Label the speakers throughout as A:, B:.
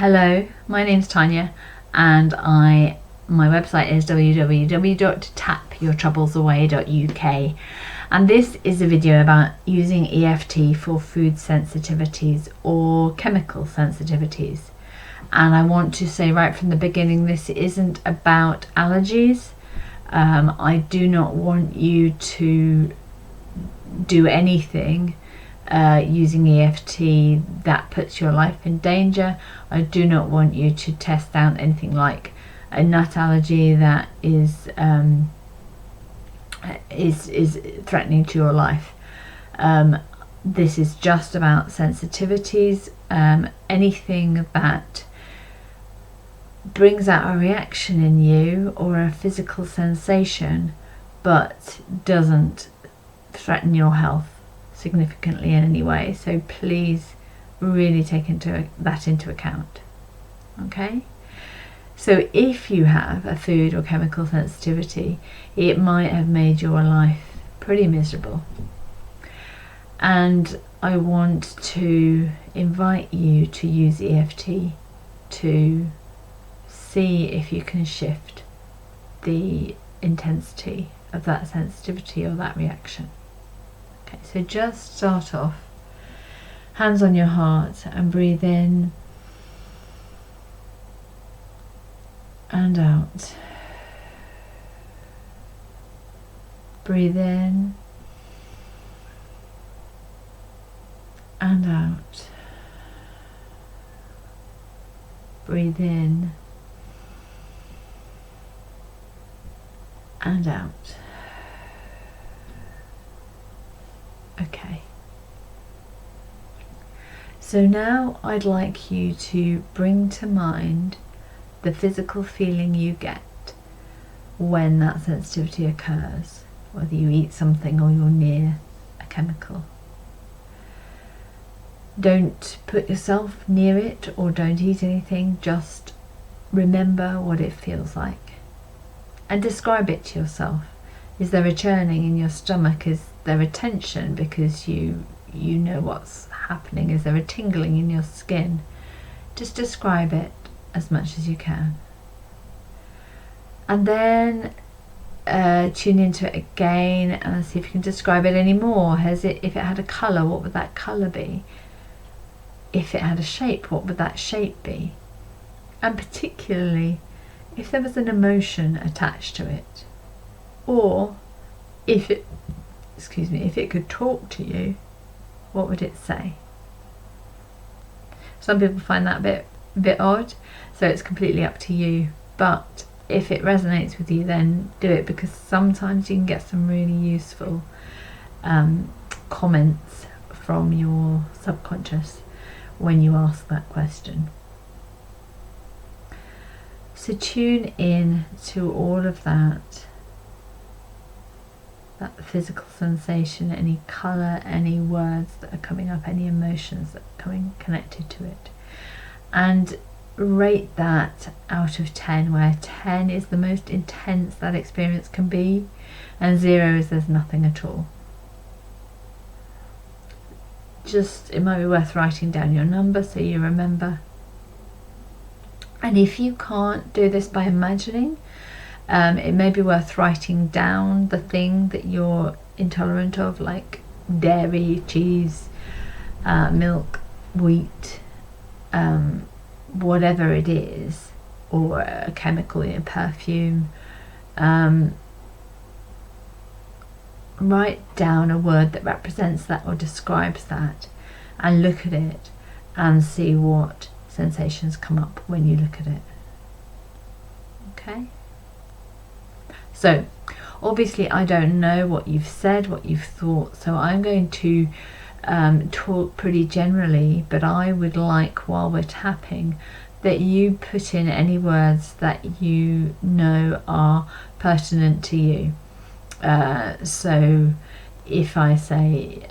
A: Hello, my name's Tanya, and my website is www.tapyourtroublesaway.uk, and this is a video about using EFT for food sensitivities or chemical sensitivities. And I want to say right from the beginning, this isn't about allergies. I do not want you to do anything using EFT that puts your life in danger. I do not want you to test out anything like a nut allergy that is threatening to your life. This is just about sensitivities, anything that brings out a reaction in you or a physical sensation but doesn't threaten your health significantly in any way. So please really take that into account. Okay, so if you have a food or chemical sensitivity, it might have made your life pretty miserable, and I want to invite you to use EFT to see if you can shift the intensity of that sensitivity or that reaction. Okay, so just start off, hands on your heart, and breathe in and out. Breathe in and out. Breathe in and out. Okay. So now I'd like you to bring to mind the physical feeling you get when that sensitivity occurs, whether you eat something or you're near a chemical. Don't put yourself near it or don't eat anything, just remember what it feels like and describe it to yourself. Is there a churning in your stomach? Is there a tension because you know what's happening? Is there a tingling in your skin? Just describe it as much as you can. And then tune into it again and see if you can describe it any more. If it had a colour, what would that colour be? If it had a shape, what would that shape be? And particularly, if there was an emotion attached to it, or if it could talk to you, what would it say? Some people find that a bit odd, so it's completely up to you. But if it resonates with you, then do it, because sometimes you can get some really useful comments from your subconscious when you ask that question. So tune in to all of that physical sensation, any colour, any words that are coming up, any emotions that are connected to it, and rate that out of 10, where 10 is the most intense that experience can be and 0 is there's nothing at all. It might be worth writing down your number so you remember. And if you can't do this by imagining, it may be worth writing down the thing that you're intolerant of, like dairy, cheese, milk, wheat, whatever it is, or a chemical in a perfume. Write down a word that represents that or describes that, and look at it and see what sensations come up when you look at it. Okay? So obviously I don't know what you've said, what you've thought, so I'm going to talk pretty generally, but I would like, while we're tapping, that you put in any words that you know are pertinent to you. So if I say,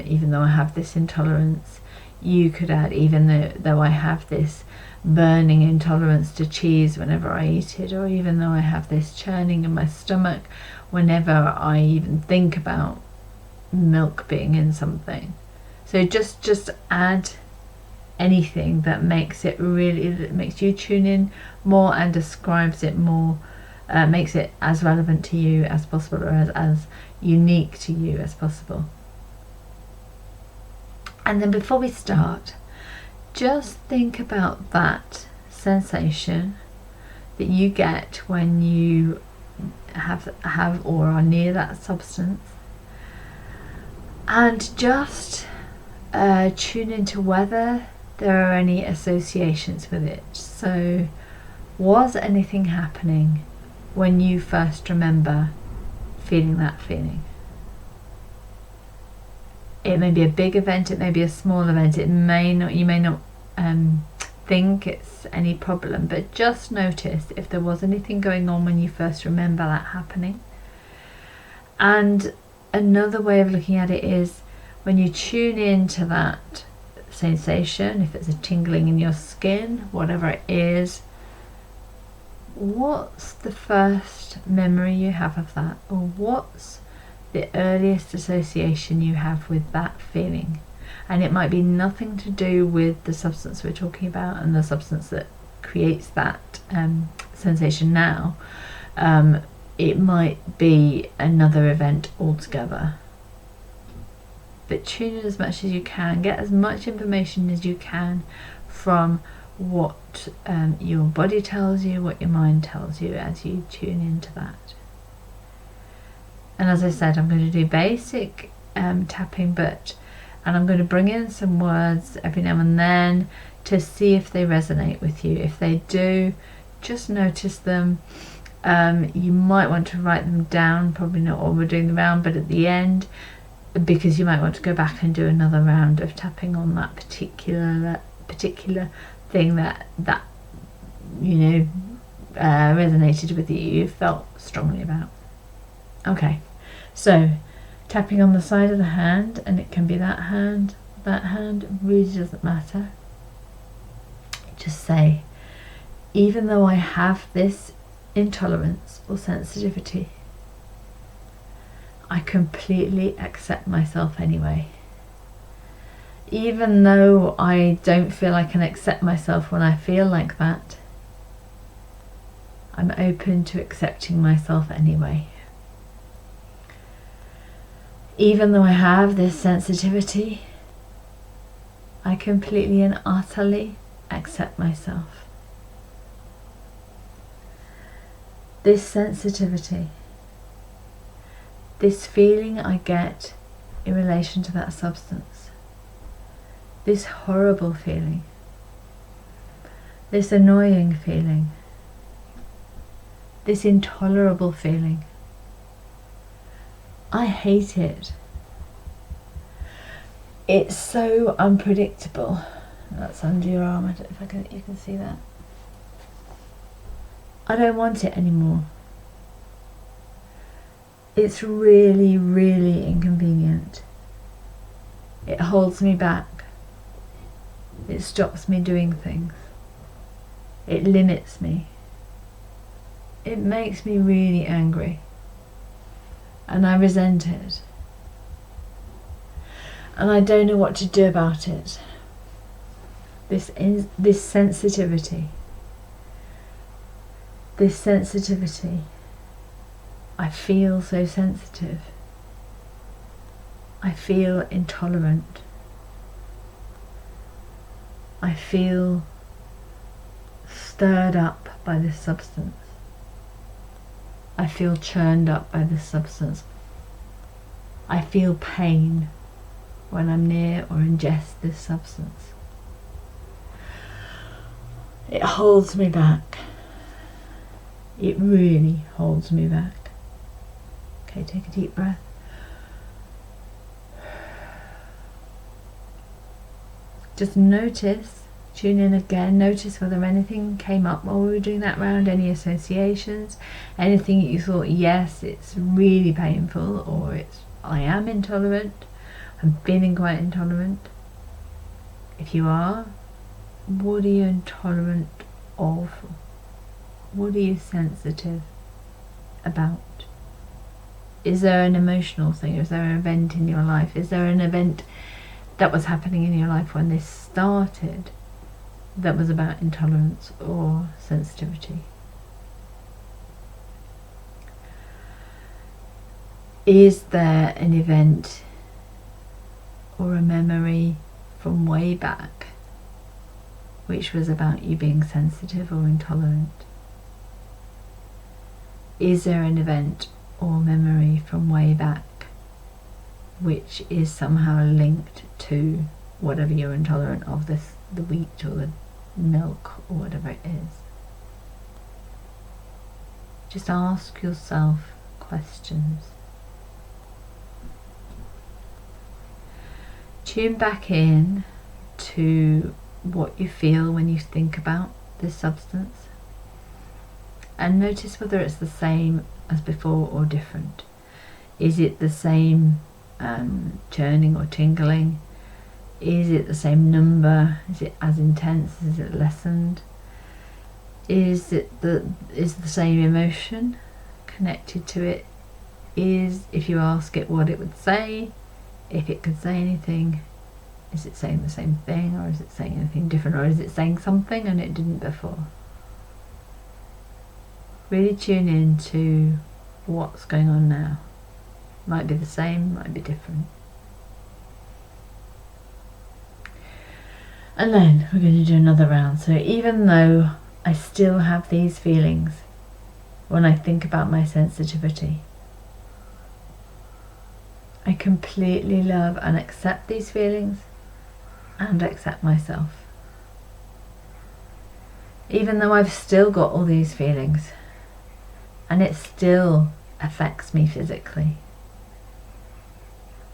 A: even though I have this intolerance, you could add, even though I have this burning intolerance to cheese whenever I eat it, or even though I have this churning in my stomach whenever I even think about milk being in something. So just add anything that makes you tune in more and describes it more, makes it as relevant to you as possible, or as unique to you as possible. And then before we start, just think about that sensation that you get when you have or are near that substance, and just tune into whether there are any associations with it. So, was anything happening when you first remember feeling that feeling? It may be a big event, it may be a small event, you may not think it's any problem, but just notice if there was anything going on when you first remember that happening. And another way of looking at it is, when you tune into that sensation, if it's a tingling in your skin, whatever it is, what's the first memory you have of that, or what's the earliest association you have with that feeling? And it might be nothing to do with the substance we're talking about and the substance that creates that sensation now. It might be another event altogether. But tune in as much as you can, get as much information as you can from what your body tells you, what your mind tells you, as you tune into that. And as I said, I'm going to do basic tapping, and I'm going to bring in some words every now and then to see if they resonate with you. If they do, just notice them. You might want to write them down, probably not while we're doing the round, but at the end, because you might want to go back and do another round of tapping on that particular thing that resonated with you felt strongly about. Okay, so tapping on the side of the hand, and it can be that hand, it really doesn't matter. Just say, even though I have this intolerance or sensitivity, I completely accept myself anyway. Even though I don't feel I can accept myself when I feel like that, I'm open to accepting myself anyway. Even though I have this sensitivity, I completely and utterly accept myself. This sensitivity, this feeling I get in relation to that substance, this horrible feeling, this annoying feeling, this intolerable feeling, I hate it. It's so unpredictable. That's under your arm. I don't know if you can see that. I don't want it anymore. It's really, really inconvenient. It holds me back. It stops me doing things. It limits me. It makes me really angry. And I resent it. And I don't know what to do about it. This sensitivity. This sensitivity. I feel so sensitive. I feel intolerant. I feel stirred up by this substance. I feel churned up by this substance. I feel pain when I'm near or ingest this substance. It holds me back. It really holds me back. Okay, take a deep breath. Just notice, tune in again, notice whether anything came up while we were doing that round, any associations, anything that you thought, yes, it's really painful, or I am intolerant, I'm feeling quite intolerant. If you are, what are you intolerant of? What are you sensitive about? Is there an emotional thing? Is there an event in your life? Is there an event that was happening in your life when this started that was about intolerance or sensitivity? Is there an event or a memory from way back which was about you being sensitive or intolerant? Is there an event or memory from way back which is somehow linked to whatever you're intolerant of, the wheat or the milk or whatever it is? Just ask yourself questions. Tune back in to what you feel when you think about this substance, and notice whether it's the same as before or different. Is it the same churning or tingling? Is it the same number? Is it as intense? Is it lessened? Is the same emotion connected to it? Is, if you ask it what it would say, if it could say anything, is it saying the same thing, or is it saying anything different, or is it saying something and it didn't before? Really tune in to what's going on now. Might be the same, might be different. And then we're going to do another round. So even though I still have these feelings when I think about my sensitivity, I completely love and accept these feelings and accept myself. Even though I've still got all these feelings and it still affects me physically,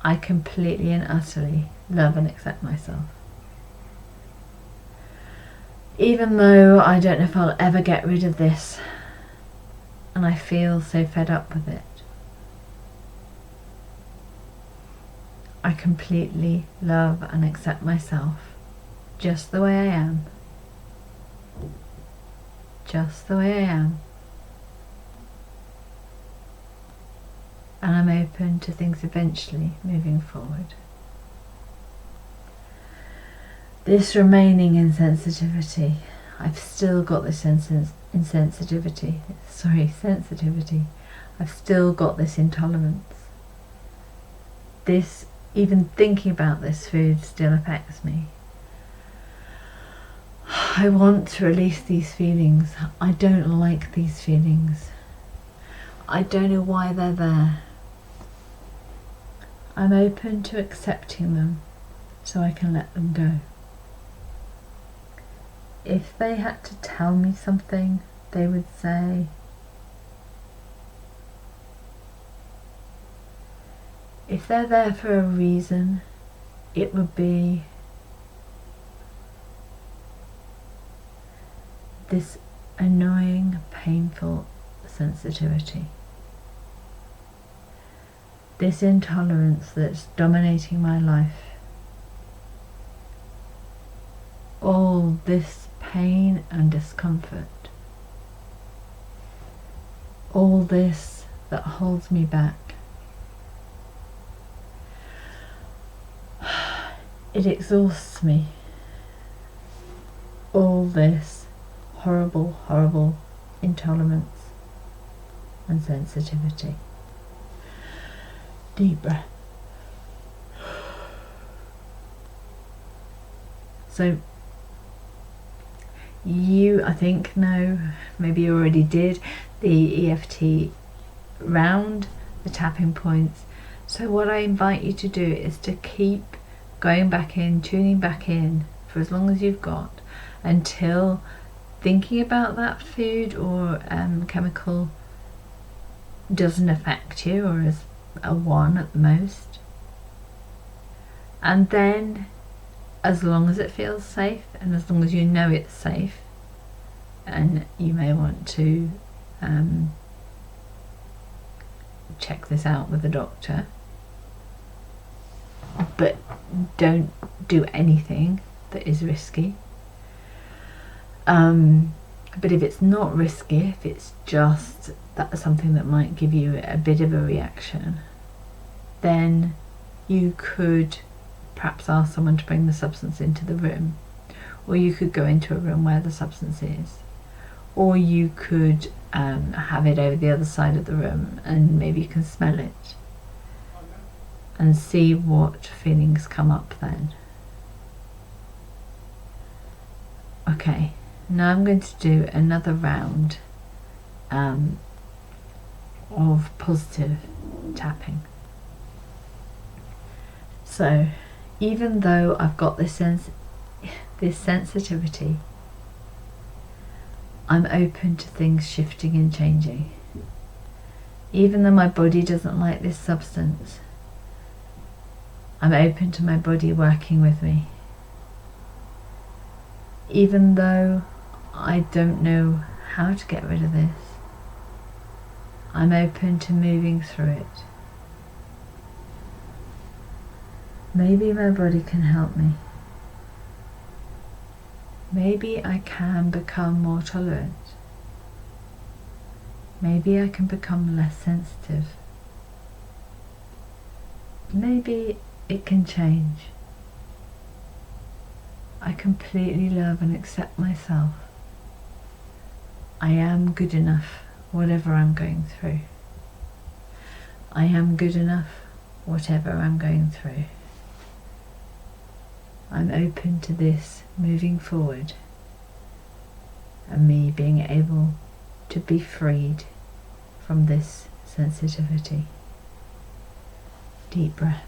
A: I completely and utterly love and accept myself. Even though I don't know if I'll ever get rid of this and I feel so fed up with it, I completely love and accept myself just the way I am. Just the way I am. And I'm open to things eventually moving forward. This remaining insensitivity, I've still got this sensitivity. I've still got this intolerance. This, even thinking about this food, still affects me. I want to release these feelings. I don't like these feelings. I don't know why they're there. I'm open to accepting them so I can let them go. If they had to tell me something, they would say, if they're there for a reason, it would be this annoying, painful sensitivity. This intolerance that's dominating my life. All this pain and discomfort. All this that holds me back. It exhausts me. All this horrible, horrible intolerance and sensitivity. Deep breath. So you, I think, know, maybe you already did, the EFT round, the tapping points. So what I invite you to do is to keep going back in, tuning back in for as long as you've got, until thinking about that food or chemical doesn't affect you, or is a 1 at the most. And then, as long as it feels safe, and as long as you know it's safe, and you may want to check this out with a doctor, but don't do anything that is risky. But if it's not risky, if it's just that's something that might give you a bit of a reaction, then you could perhaps ask someone to bring the substance into the room, or you could go into a room where the substance is, or you could have it over the other side of the room and maybe you can smell it and see what feelings come up then. Okay, now I'm going to do another round of positive tapping. So even though I've got this sensitivity, I'm open to things shifting and changing. Even though my body doesn't like this substance, I'm open to my body working with me. Even though I don't know how to get rid of this, I'm open to moving through it. Maybe my body can help me. Maybe I can become more tolerant. Maybe I can become less sensitive. Maybe it can change. I completely love and accept myself. I am good enough, whatever I'm going through. I am good enough, whatever I'm going through. I'm open to this moving forward and me being able to be freed from this sensitivity. Deep breath.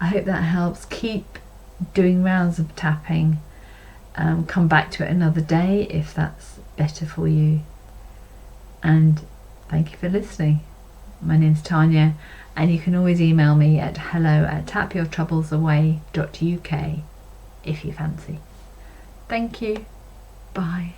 A: I hope that helps. Keep doing rounds of tapping. Come back to it another day if that's better for you. And thank you for listening. My name's Tanya, and you can always email me at hello@tapyourtroublesaway.uk if you fancy. Thank you. Bye.